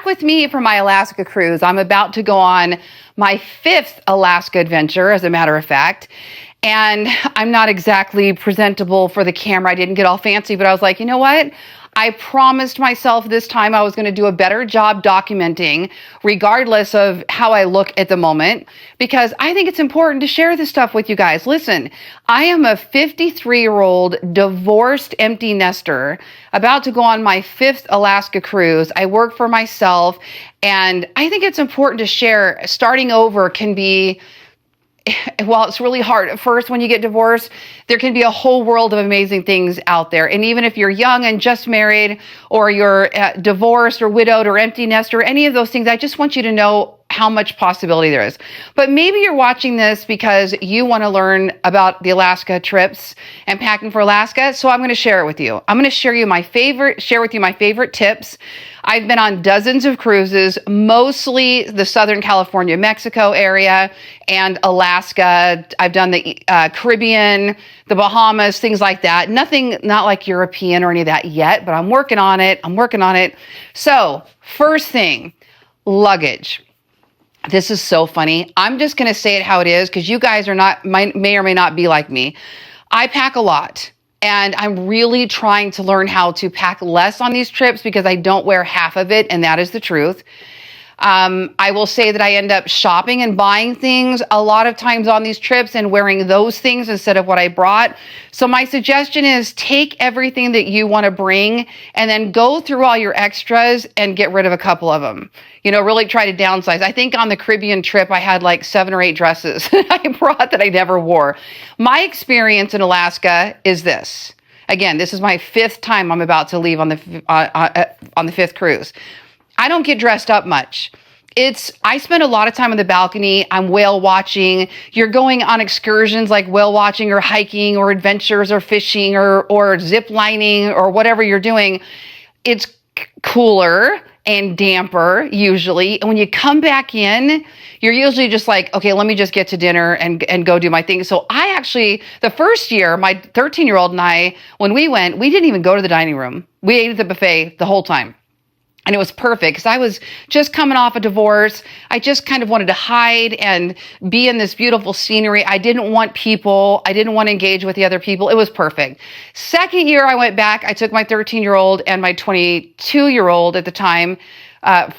back with me for my Alaska cruise. I'm about to go on my 5th Alaska adventure, as a matter of fact. And I'm not exactly presentable for the camera. I didn't get all fancy, but I was like, you know what? I promised myself this time I was going to do a better job documenting, regardless of how I look at the moment, because I think it's important to share this stuff with you guys. Listen, I am a 53-year-old divorced empty nester about to go on my 5th Alaska cruise. I work for myself, and I think it's important to share. Starting over can be, well, it's really hard at first when you get divorced. There can be a whole world of amazing things out there. And even if you're young and just married, or you're divorced or widowed or empty nester, any of those things, I just want you to know how much possibility there is. But maybe you're watching this because you want to learn about the Alaska trips and packing for Alaska. So I'm going to share it with you. I'm going to share with you my favorite tips. I've been on dozens of cruises, mostly the Southern California, Mexico area and Alaska. I've done the Caribbean, the Bahamas, things like that. Nothing, not like European or any of that yet, but I'm working on it. So first thing, luggage. This is so funny. I'm just going to say it how it is because you guys may or may not be like me. I pack a lot, and I'm really trying to learn how to pack less on these trips because I don't wear half of it, and that is the truth. I will say that I end up shopping and buying things a lot of times on these trips and wearing those things instead of what I brought. So my suggestion is take everything that you want to bring and then go through all your extras and get rid of a couple of them. You know, really try to downsize. I think on the Caribbean trip, I had like 7 or 8 dresses that I brought that I never wore. My experience in Alaska is this. Again, this is my 5th time I'm about to leave on the 5th cruise. I don't get dressed up much. I spend a lot of time on the balcony. I'm whale watching. You're going on excursions like whale watching or hiking or adventures or fishing or zip lining or whatever you're doing. It's cooler and damper usually. And when you come back in, you're usually just like, okay, let me just get to dinner and go do my thing. So the first year, my 13-year-old and I, when we went, we didn't even go to the dining room. We ate at the buffet the whole time. And it was perfect because I was just coming off a divorce. I just kind of wanted to hide and be in this beautiful scenery. I didn't want people. I didn't want to engage with the other people. It was perfect. Second year I went back. I took my 13-year-old and my 22-year-old at the time,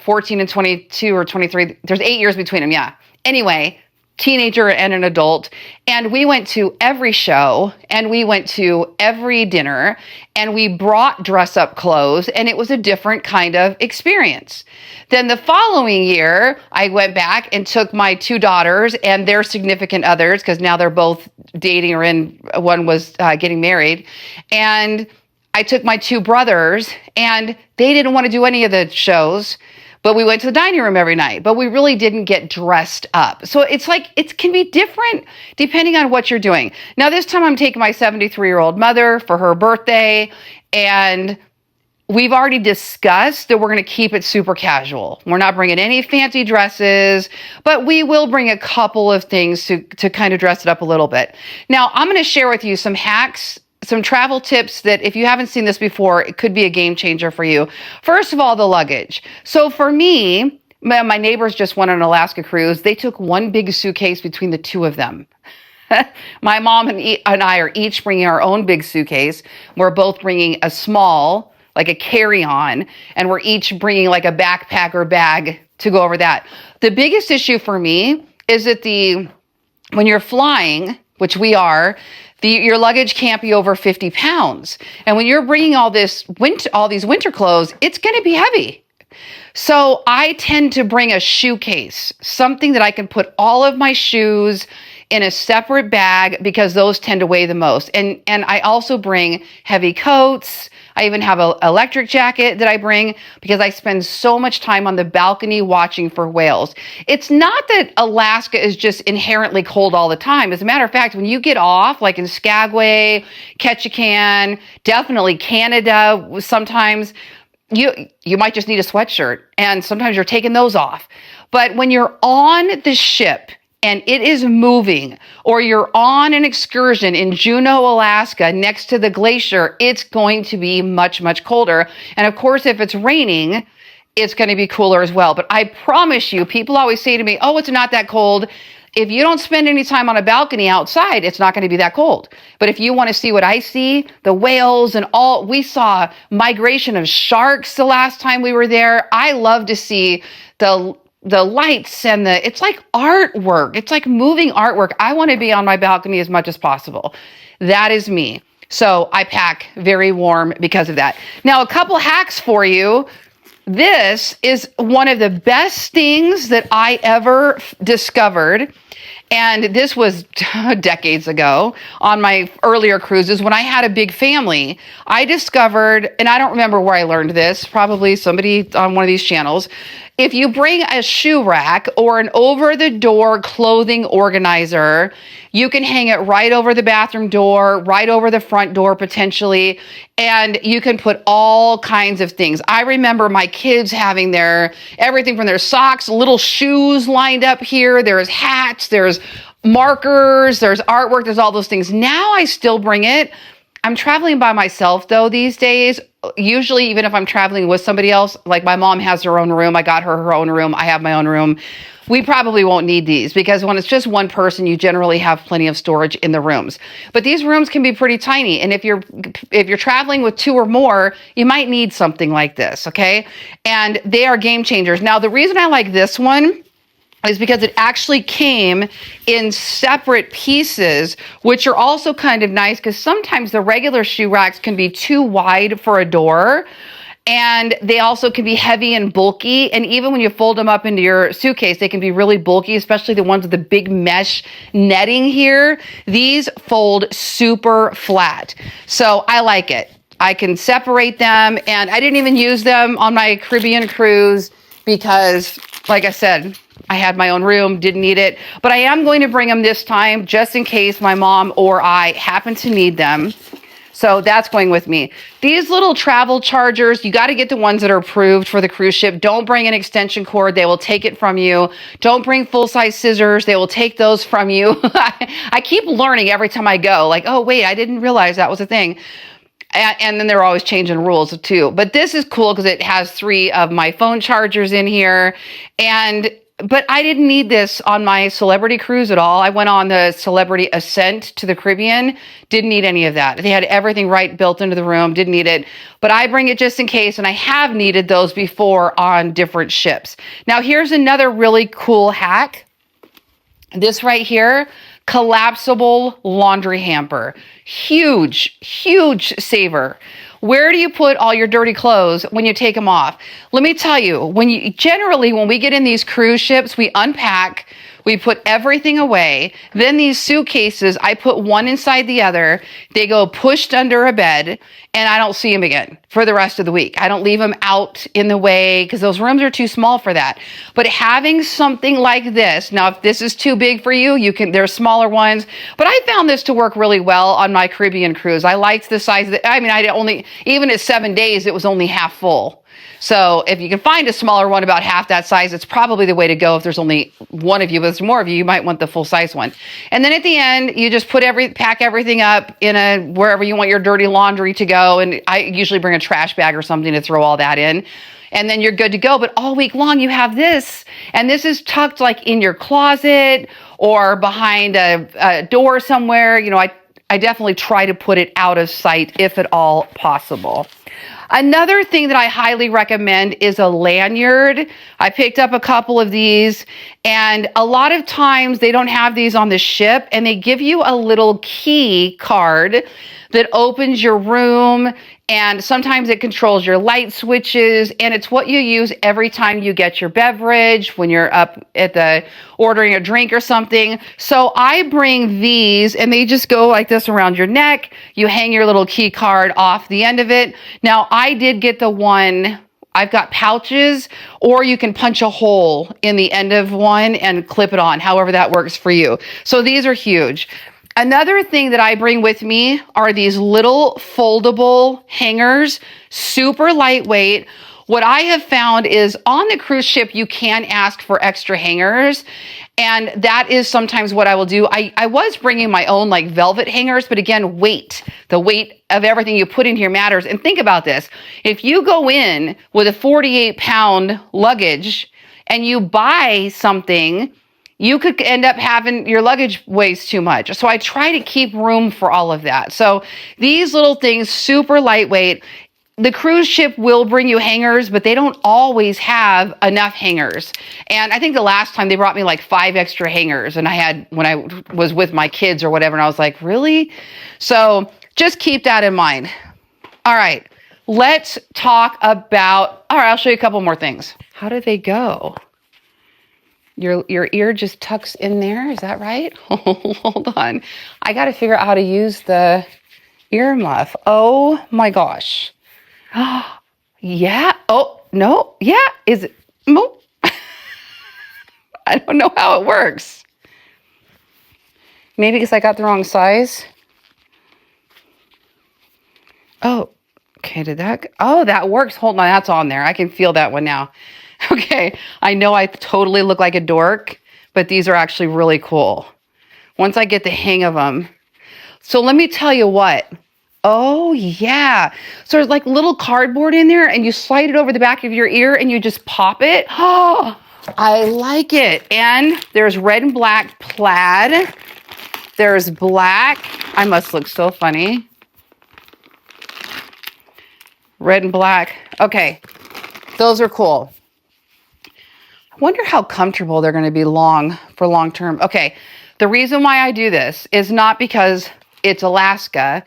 14 and 22 or 23. There's 8 years between them. Yeah. Anyway, teenager and an adult. And we went to every show and we went to every dinner and we brought dress up clothes, and it was a different kind of experience. Then the following year, I went back and took my 2 daughters and their significant others, because now they're both dating or one was getting married. And I took my 2 brothers and they didn't want to do any of the shows. But we went to the dining room every night, but we really didn't get dressed up. So it's like, it can be different depending on what you're doing. Now, this time I'm taking my 73-year-old mother for her birthday, and we've already discussed that we're going to keep it super casual. We're not bringing any fancy dresses, but we will bring a couple of things to kind of dress it up a little bit. Now, I'm going to share with you some hacks, some travel tips that if you haven't seen this before, it could be a game changer for you. First of all, the luggage. So for me, my neighbors just went on an Alaska cruise. They took one big suitcase between the 2 of them. My mom and I are each bringing our own big suitcase. We're both bringing a small, like a carry-on, and we're each bringing like a backpack or bag to go over that. The biggest issue for me is that when you're flying, which we are, your luggage can't be over 50 pounds. And when you're bringing all these winter clothes, it's going to be heavy. So I tend to bring a shoe case, something that I can put all of my shoes in a separate bag because those tend to weigh the most. And I also bring heavy coats. I even have an electric jacket that I bring because I spend so much time on the balcony watching for whales. It's not that Alaska is just inherently cold all the time. As a matter of fact, when you get off, like in Skagway, Ketchikan, definitely Canada, sometimes you might just need a sweatshirt, and sometimes you're taking those off. But when you're on the ship and it is moving, or you're on an excursion in Juneau, Alaska, next to the glacier, it's going to be much, much colder. And of course, if it's raining, it's going to be cooler as well. But I promise you, people always say to me, oh, it's not that cold. If you don't spend any time on a balcony outside, it's not going to be that cold. But if you want to see what I see, the whales and all, we saw migration of sharks the last time we were there. I love to see the lights and it's like artwork. It's like moving artwork. I want to be on my balcony as much as possible. That is me. So I pack very warm because of that. Now, a couple hacks for you. This is one of the best things that I ever discovered. And this was decades ago on my earlier cruises when I had a big family. I discovered, and I don't remember where I learned this, probably somebody on one of these channels. If you bring a shoe rack or an over-the-door clothing organizer, you can hang it right over the bathroom door, right over the front door potentially, and you can put all kinds of things. I remember my kids having everything from their socks, little shoes lined up here. There's hats, there's markers, there's artwork, there's all those things. Now I still bring it. I'm traveling by myself though these days. Usually, even if I'm traveling with somebody else, like my mom has her own room, I got her own room, I have my own room. We probably won't need these because when it's just one person, you generally have plenty of storage in the rooms. But these rooms can be pretty tiny. And if you're traveling with two or more, you might need something like this, okay? And they are game changers. Now, the reason I like this one is because it actually came in separate pieces, which are also kind of nice because sometimes the regular shoe racks can be too wide for a door. And they also can be heavy and bulky. And even when you fold them up into your suitcase, they can be really bulky, especially the ones with the big mesh netting here. These fold super flat. So I like it. I can separate them. And I didn't even use them on my Caribbean cruise because, like I said, I had my own room, didn't need it. But I am going to bring them this time just in case my mom or I happen to need them. So that's going with me. These little travel chargers, you got to get the ones that are approved for the cruise ship. Don't bring an extension cord. They will take it from you. Don't bring full-size scissors. They will take those from you. I keep learning every time I go, like, oh, wait, I didn't realize that was a thing. And then they're always changing rules too. But this is cool because it has 3 of my phone chargers in here. But I didn't need this on my Celebrity cruise at all. I went on the Celebrity Ascent to the Caribbean. Didn't need any of that. They had everything right built into the room. Didn't need it. But I bring it just in case, and I have needed those before on different ships. Now, here's another really cool hack. This right here, collapsible laundry hamper. Huge, huge saver. Where do you put all your dirty clothes when you take them off? Let me tell you, when we get in these cruise ships, we unpack, we put everything away. Then these suitcases, I put one inside the other. They go pushed under a bed, and I don't see them again for the rest of the week. I don't leave them out in the way because those rooms are too small for that. But having something like this, now if this is too big for you, there's smaller ones. But I found this to work really well on my Caribbean cruise. I liked the size even at 7 days, it was only half full. So if you can find a smaller one about half that size, it's probably the way to go. If there's only one of you, but there's more of you, you might want the full size one. And then at the end, you just pack everything up in wherever you want your dirty laundry to go. And I usually bring a trash bag or something to throw all that in. And then you're good to go. But all week long, you have this. And this is tucked like in your closet or behind a door somewhere. I definitely try to put it out of sight if at all possible. Another thing that I highly recommend is a lanyard. I picked up a couple of these, and a lot of times they don't have these on the ship, and they give you a little key card that opens your room, and sometimes it controls your light switches, and it's what you use every time you get your beverage, when you're up at ordering a drink or something. So I bring these, and they just go like this around your neck. You hang your little key card off the end of it. Now, I did get the one, I've got pouches, or you can punch a hole in the end of one and clip it on, however that works for you. So these are huge. Another thing that I bring with me are these little foldable hangers, super lightweight. what I have found is on the cruise ship, you can ask for extra hangers. And that is sometimes what I will do. I was bringing my own like velvet hangers, but again, the weight of everything you put in here matters. And think about this. If you go in with a 48-pound luggage and you buy something, you could end up having your luggage weighs too much. So I try to keep room for all of that. So these little things, super lightweight. The cruise ship will bring you hangers, but they don't always have enough hangers. And I think the last time they brought me like 5 extra hangers, and I had when I was with my kids or whatever, and I was like, really? So just keep that in mind. All right, let's talk about, all right, I'll show you a couple more things. How do they go? Your ear just tucks in there, is that right? Hold on. I got to figure out how to use the ear muff. Oh my gosh. Yeah. Oh, no. Yeah. Is it? No. I don't know how it works. Maybe because I got the wrong size. Oh, okay. Did that? Oh, that works. Hold on. That's on there. I can feel that one now. Okay. I know I totally look like a dork, but these are actually really cool. Once I get the hang of them. So let me tell you what. Oh, yeah. So there's like little cardboard in there and you slide it over the back of your ear and you just pop it. Oh, I like it. And there's red and black plaid. There's black. I must look so funny. Red and black. Okay. Those are cool. I wonder how comfortable they're going to be for long term. Okay. The reason why I do this is not because it's Alaska,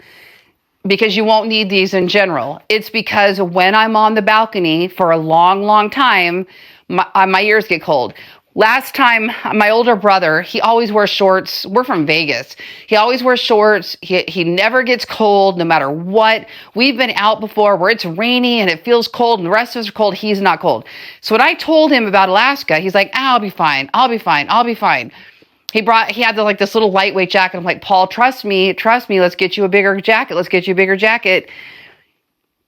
because you won't need these in general. It's because when I'm on the balcony for a long, long time, my ears get cold. Last time, my older brother, he always wears shorts. We're from Vegas. He always wears shorts. He never gets cold no matter what. We've been out before where it's rainy and it feels cold and the rest of us are cold. He's not cold. So when I told him about Alaska, he's like, I'll be fine. I'll be fine. I'll be fine. He had this little lightweight jacket. I'm like, Paul, trust me. Let's get you a bigger jacket.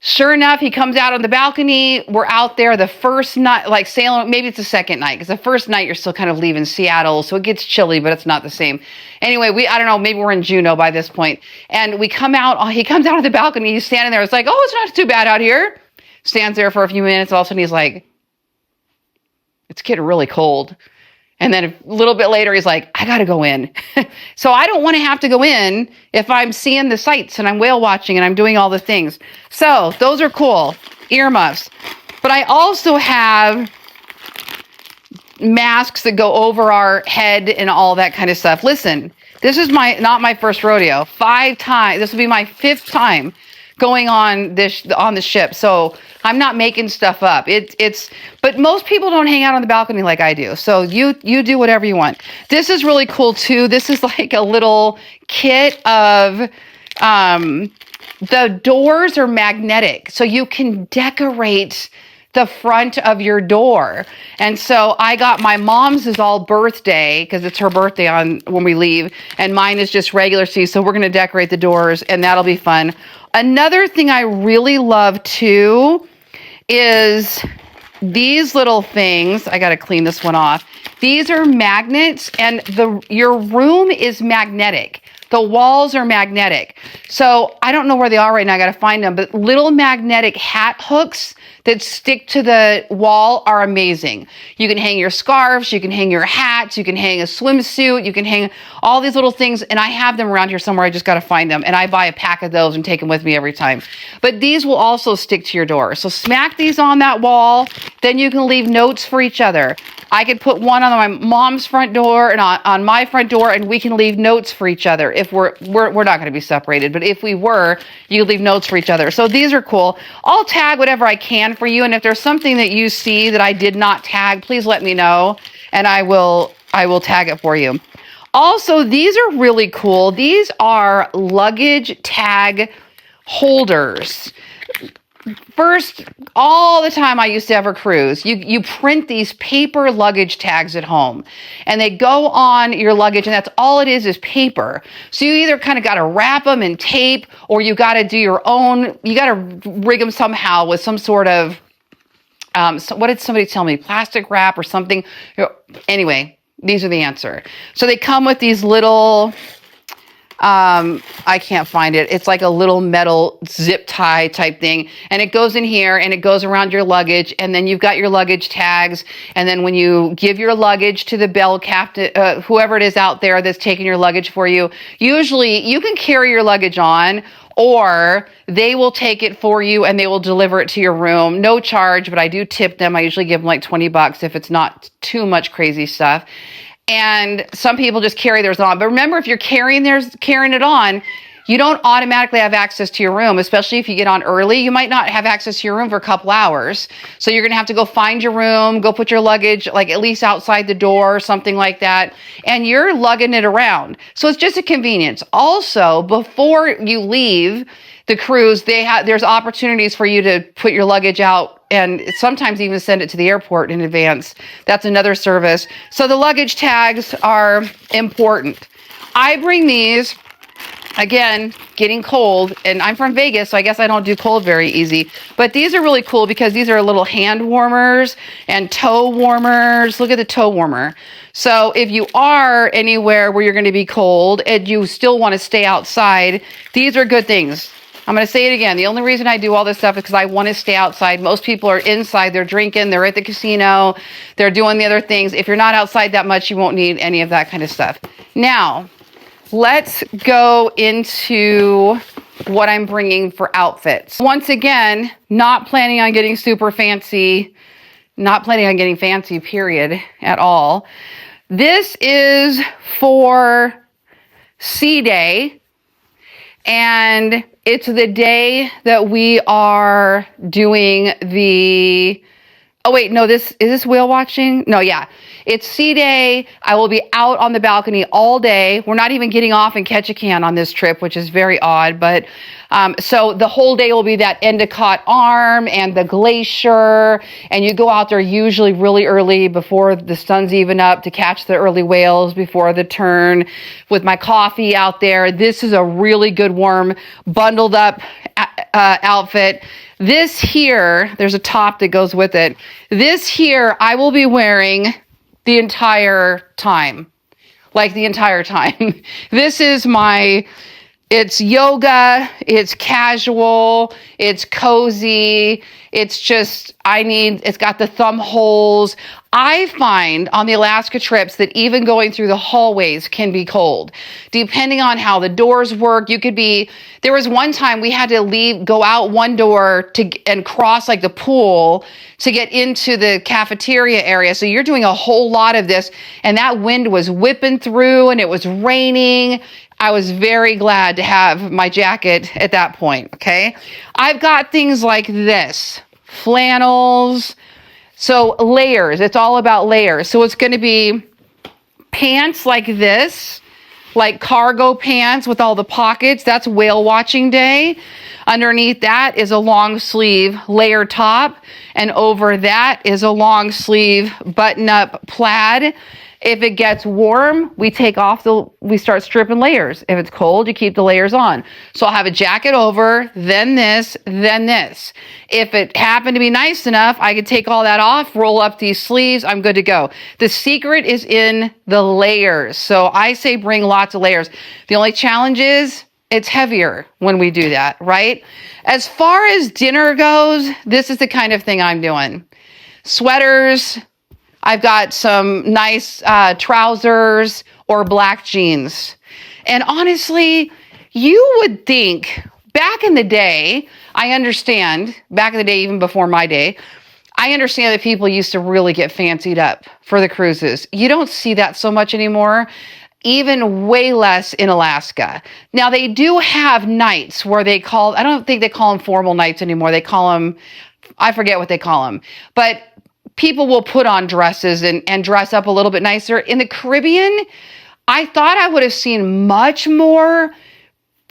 Sure enough, he comes out on the balcony. We're out there the first night, like sailing. Maybe it's the second night because the first night you're still kind of leaving Seattle. So it gets chilly, but it's not the same. Anyway, I don't know, maybe we're in Juneau by this point. And he comes out on the balcony. He's standing there. It's like, oh, it's not too bad out here. Stands there for a few minutes. All of a sudden he's like, it's getting really cold. And then a little bit later, he's like, I got to go in. So I don't want to have to go in if I'm seeing the sights and I'm whale watching and I'm doing all the things. So those are cool. Earmuffs. But I also have masks that go over our head and all that kind of stuff. Listen, this is not my first rodeo. 5 times. This will be my 5th time going on the ship. So I'm not making stuff up. But most people don't hang out on the balcony like I do. So you do whatever you want. This is really cool too. This is like a little kit of, the doors are magnetic. So you can decorate the front of your door. And so I got my mom's is all birthday because it's her birthday when we leave. And mine is just regular season. So we're going to decorate the doors and that'll be fun. Another thing I really love too is these little things. I got to clean this one off. These are magnets and your room is magnetic. The walls are magnetic. So I don't know where they are right now. I got to find them. But little magnetic hat hooks that stick to the wall are amazing. You can hang your scarves. You can hang your hats. You can hang a swimsuit. You can hang all these little things. And I have them around here somewhere. I just got to find them. And I buy a pack of those and take them with me every time. But these will also stick to your door. So smack these on that wall. Then you can leave notes for each other. I could put one on my mom's front door and on my front door, and we can leave notes for each other. If we're not going to be separated, but if we were, you leave notes for each other. So these are cool. I'll tag whatever I can for you, and if there's something that you see that I did not tag, please let me know, and I will tag it for you. Also, these are really cool. These are luggage tag holders. First, all the time I used to ever cruise, you print these paper luggage tags at home and they go on your luggage and that's all it is paper. So you either kind of got to wrap them in tape or you got to do your own, you got to rig them somehow with some sort of So what did somebody tell me? Plastic wrap or something. Anyway, these are the answer. So they come with these little, I can't find it. It's like a little metal zip tie type thing. And it goes in here and it goes around your luggage. And then you've got your luggage tags. And then when you give your luggage to the bell captain, whoever it is out there that's taking your luggage for you, usually you can carry your luggage on, or they will take it for you and they will deliver it to your room. No charge, but I do tip them. I usually give them like $20 if it's not too much crazy stuff. And some people just carry theirs on. But remember, if you're carrying it on, you don't automatically have access to your room, especially if you get on early. You might not have access to your room for a couple hours. So you're going to have to go find your room, go put your luggage like at least outside the door or something like that. And you're lugging it around. So it's just a convenience. Also, before you leave the cruise, there's opportunities for you to put your luggage out and sometimes even send it to the airport in advance. That's another service. So the luggage tags are important. I bring these. Again, getting cold, and I'm from Vegas, so I guess I don't do cold very easy. But these are really cool because these are little hand warmers and toe warmers. Look at the toe warmer. So if you are anywhere where you're going to be cold and you still want to stay outside, these are good things. I'm going to say it again. The only reason I do all this stuff is because I want to stay outside. Most people are inside. They're drinking. They're at the casino. They're doing the other things. If you're not outside that much, you won't need any of that kind of stuff. Now, let's go into what I'm bringing for outfits. Once again, not planning on getting super fancy, not planning on getting fancy, period, at all. This is for Sea Day, and it's the day that we are doing the... Oh, wait, no, is this whale watching? No, yeah. It's Sea Day. I will be out on the balcony all day. We're not even getting off in Ketchikan on this trip, which is very odd. But so the whole day will be that Endicott Arm and the glacier. And you go out there usually really early before the sun's even up to catch the early whales before the turn with my coffee out there. This is a really good warm, bundled up outfit. This here, there's a top that goes with it. This here, I will be wearing the entire time. Like the entire time. This is it's yoga, it's casual, it's cozy, it's got the thumb holes. I find on the Alaska trips that even going through the hallways can be cold. Depending on how the doors work, there was one time we had to go out one door and cross like the pool to get into the cafeteria area. So you're doing a whole lot of this, and that wind was whipping through and it was raining. I was very glad to have my jacket at that point, okay? I've got things like this, flannels, so layers. It's all about layers. So it's going to be pants like this, like cargo pants with all the pockets. That's whale watching day. Underneath that is a long sleeve layer top, and over that is a long sleeve button-up plaid. If it gets warm, we start stripping layers. If it's cold, you keep the layers on. So I'll have a jacket over, then this, then this. If it happened to be nice enough, I could take all that off, roll up these sleeves, I'm good to go. The secret is in the layers. So I say bring lots of layers. The only challenge is it's heavier when we do that, right? As far as dinner goes, this is the kind of thing I'm doing. Sweaters, I've got some nice trousers or black jeans. And honestly, you would think back in the day, even before my day, I understand that people used to really get fancied up for the cruises. You don't see that so much anymore, even way less in Alaska. Now, they do have nights where I don't think they call them formal nights anymore. They call them, I forget what they call them, but people will put on dresses and dress up a little bit nicer. In the Caribbean, I thought I would have seen much more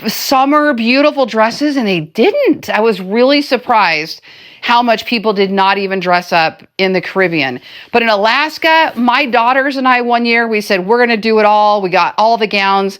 summer beautiful dresses, and they didn't. I was really surprised how much people did not even dress up in the Caribbean. But in Alaska, my daughters and I one year, we said, we're going to do it all. We got all the gowns.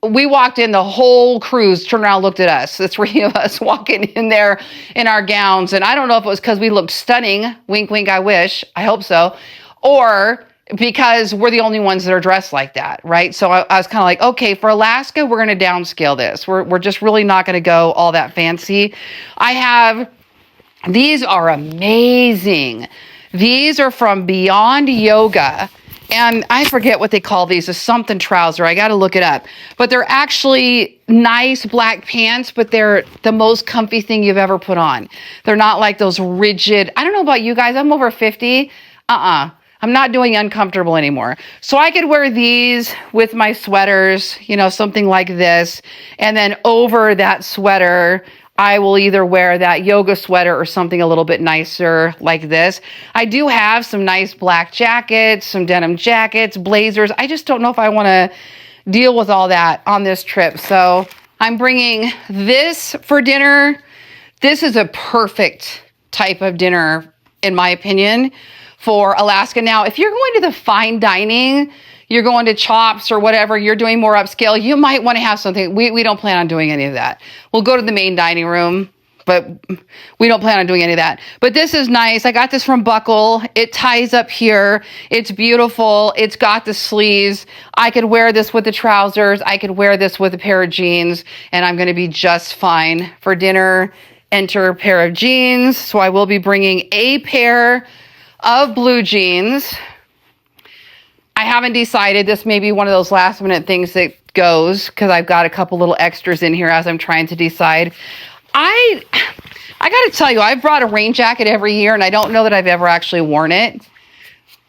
we walked in, the whole cruise turned around and looked at us, the three of us walking in there in our gowns. And I don't know if it was because we looked stunning, wink, wink, I wish, I hope so, or because we're the only ones that are dressed like that, right? So I was kind of like, okay, for Alaska, we're going to downscale this. We're just really not going to go all that fancy. These are amazing. These are from Beyond Yoga. And I forget what they call these, a something trouser. I got to look it up. But they're actually nice black pants, but they're the most comfy thing you've ever put on. They're not like those rigid, I don't know about you guys, I'm over 50. I'm not doing uncomfortable anymore. So I could wear these with my sweaters, something like this. And then over that sweater, I will either wear that yoga sweater or something a little bit nicer like this. I do have some nice black jackets, some denim jackets, blazers. I just don't know if I want to deal with all that on this trip. So I'm bringing this for dinner. This is a perfect type of dinner, in my opinion, for Alaska. Now, if you're going to the fine dining, you're going to Chops or whatever, you're doing more upscale, you might want to have something. We don't plan on doing any of that. We'll go to the main dining room, but we don't plan on doing any of that. But this is nice. I got this from Buckle. It ties up here. It's beautiful. It's got the sleeves. I could wear this with the trousers. I could wear this with a pair of jeans, and I'm going to be just fine for dinner. Enter a pair of jeans. So I will be bringing a pair of blue jeans. I haven't decided. This may be one of those last minute things that goes because I've got a couple little extras in here as I'm trying to decide. I got to tell you, I've brought a rain jacket every year and I don't know that I've ever actually worn it.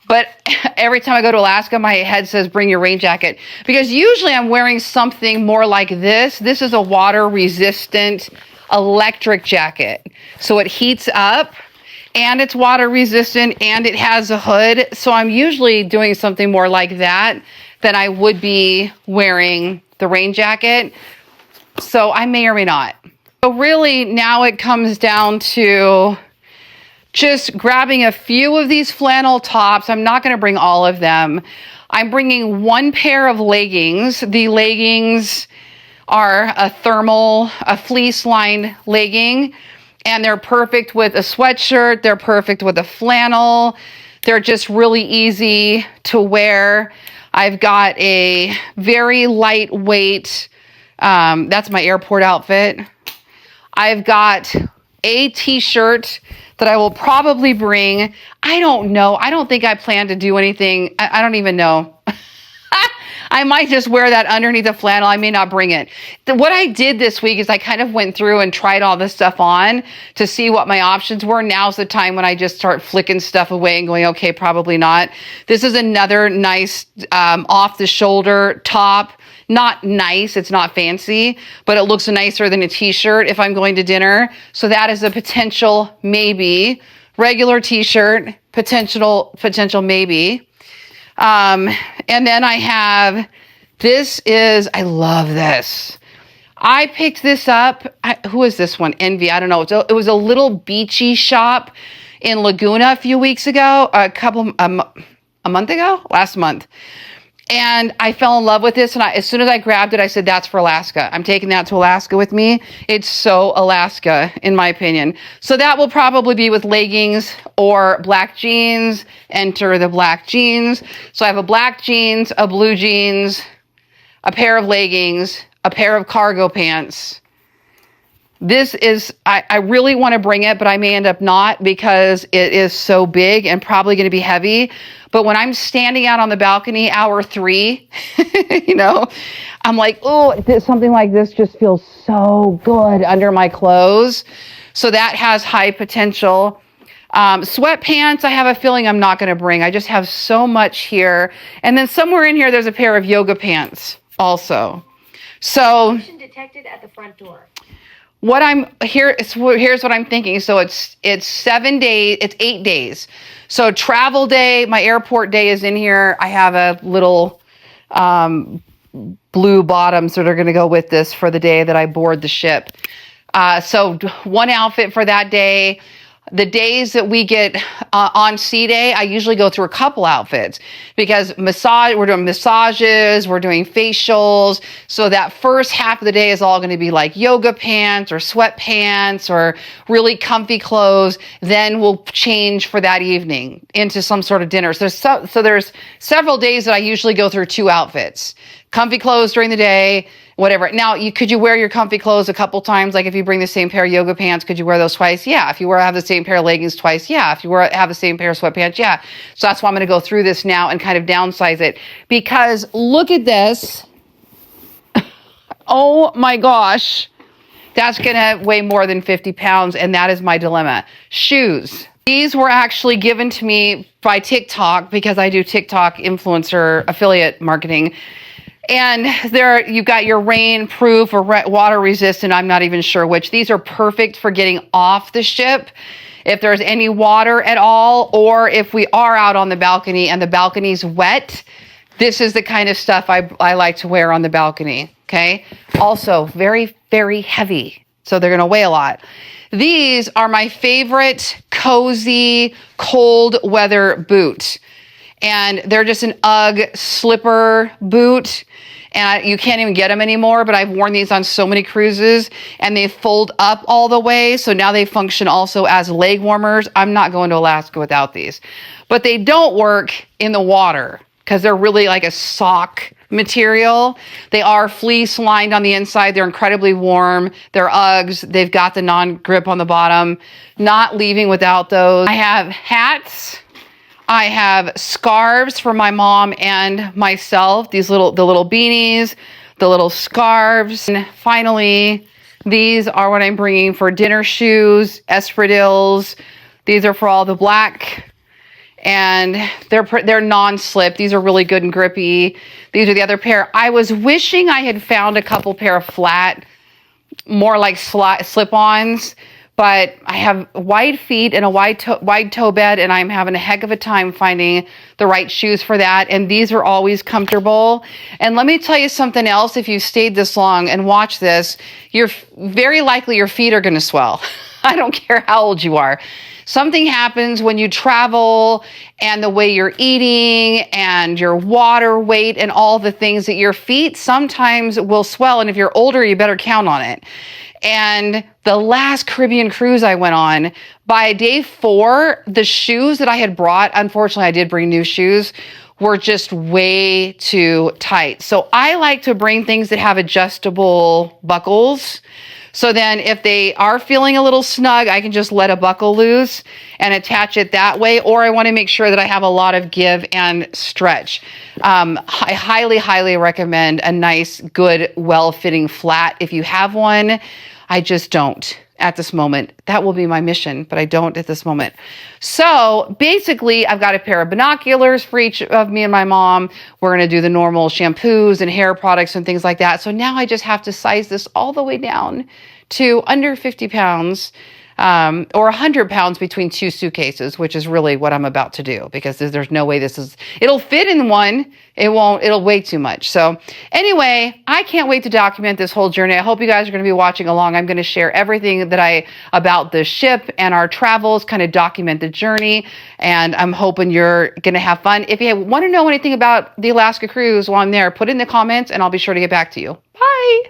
But every time I go to Alaska, my head says, bring your rain jacket. Because usually I'm wearing something more like this. This is a water resistant electric jacket. So it heats up. And it's water resistant and it has a hood. So I'm usually doing something more like that than I would be wearing the rain jacket. So I may or may not. So really now it comes down to just grabbing a few of these flannel tops. I'm not going to bring all of them. I'm bringing one pair of leggings. The leggings are a fleece lined legging. And they're perfect with a sweatshirt. They're perfect with a flannel. They're just really easy to wear. I've got a very lightweight, that's my airport outfit. I've got a t-shirt that I will probably bring. I don't know. I don't think I plan to do anything. I don't even know. I might just wear that underneath the flannel. I may not bring it. What I did this week is I kind of went through and tried all this stuff on to see what my options were. Now's the time when I just start flicking stuff away and going, okay, probably not. This is another nice off the shoulder top. Not nice. It's not fancy, but it looks nicer than a t-shirt if I'm going to dinner. So that is a potential maybe. Regular t-shirt, potential maybe. And then I have, I love this. I picked this up. Who is this one? Envy. I don't know. It was a little beachy shop in Laguna a few weeks ago, a month ago, last month. And I fell in love with this. And as soon as I grabbed it, I said, that's for Alaska. I'm taking that to Alaska with me. It's so Alaska, in my opinion. So that will probably be with leggings or black jeans. Enter the black jeans. So I have a black jeans, a blue jeans, a pair of leggings, a pair of cargo pants. This is, I really want to bring it, but I may end up not because it is so big and probably going to be heavy. But when I'm standing out on the balcony, hour 3, I'm like, oh, something like this just feels so good under my clothes. So that has high potential. Sweatpants, I have a feeling I'm not going to bring. I just have so much here. And then somewhere in here, there's a pair of yoga pants also. So detected at the front door. Here's what I'm thinking. So it's 7 days, it's 8 days. So travel day, my airport day is in here. I have a little blue bottoms that are going to go with this for the day that I board the ship. So one outfit for that day. The days that we get on sea day, I usually go through a couple outfits because we're doing massages, we're doing facials. So that first half of the day is all going to be like yoga pants or sweatpants or really comfy clothes. Then we'll change for that evening into some sort of dinner. So there's several days that I usually go through 2 outfits. Comfy clothes during the day, whatever. Now, could you wear your comfy clothes a couple times? Like if you bring the same pair of yoga pants, could you wear those twice? Yeah. If you have the same pair of leggings twice, yeah. If you have the same pair of sweatpants, yeah. So that's why I'm going to go through this now and kind of downsize it. Because look at this. Oh my gosh. That's going to weigh more than 50 pounds. And that is my dilemma. Shoes. These were actually given to me by TikTok because I do TikTok influencer affiliate marketing. And you've got your rain proof or water resistant. I'm not even sure which. These are perfect for getting off the ship if there's any water at all, or if we are out on the balcony and the balcony's wet. This is the kind of stuff I like to wear on the balcony. Okay. Also very, very heavy. So they're going to weigh a lot. These are my favorite cozy cold weather boot. And they're just an UGG slipper boot. And you can't even get them anymore, but I've worn these on so many cruises and they fold up all the way. So now they function also as leg warmers. I'm not going to Alaska without these, but they don't work in the water because they're really like a sock material. They are fleece lined on the inside. They're incredibly warm. They're Uggs. They've got the non-grip on the bottom. Not leaving without those. I have hats. I have scarves for my mom and myself. The little beanies, the little scarves. And finally, these are what I'm bringing for dinner shoes, espadrilles. These are for all the black, and they're non-slip. These are really good and grippy. These are the other pair. I was wishing I had found a couple pair of flat, more like slip-ons. But I have wide feet and a wide toe bed, and I'm having a heck of a time finding the right shoes for that. And these are always comfortable. And let me tell you something else. If you stayed this long and watched this, you're very likely your feet are going to swell. I don't care how old you are. Something happens when you travel and the way you're eating and your water weight and all the things that your feet sometimes will swell. And if you're older, you better count on it. And the last Caribbean cruise I went on, by day 4, the shoes that I had brought, unfortunately I did bring new shoes, were just way too tight. So I like to bring things that have adjustable buckles. So then if they are feeling a little snug, I can just let a buckle loose and attach it that way. Or I want to make sure that I have a lot of give and stretch. I highly, highly recommend a nice, good, well-fitting flat. If you have one, I just don't at this moment. That will be my mission, but I don't at this moment. So basically, I've got a pair of binoculars for each of me and my mom. We're going to do the normal shampoos and hair products and things like that. So now I just have to size this all the way down to under 50 pounds. Or 100 pounds between 2 suitcases, which is really what I'm about to do, because there's no way it'll fit in one. It'll weigh too much. So anyway, I can't wait to document this whole journey. I hope you guys are going to be watching along. I'm going to share everything about the ship and our travels, kind of document the journey. And I'm hoping you're going to have fun. If you want to know anything about the Alaska cruise while I'm there, put it in the comments and I'll be sure to get back to you. Bye.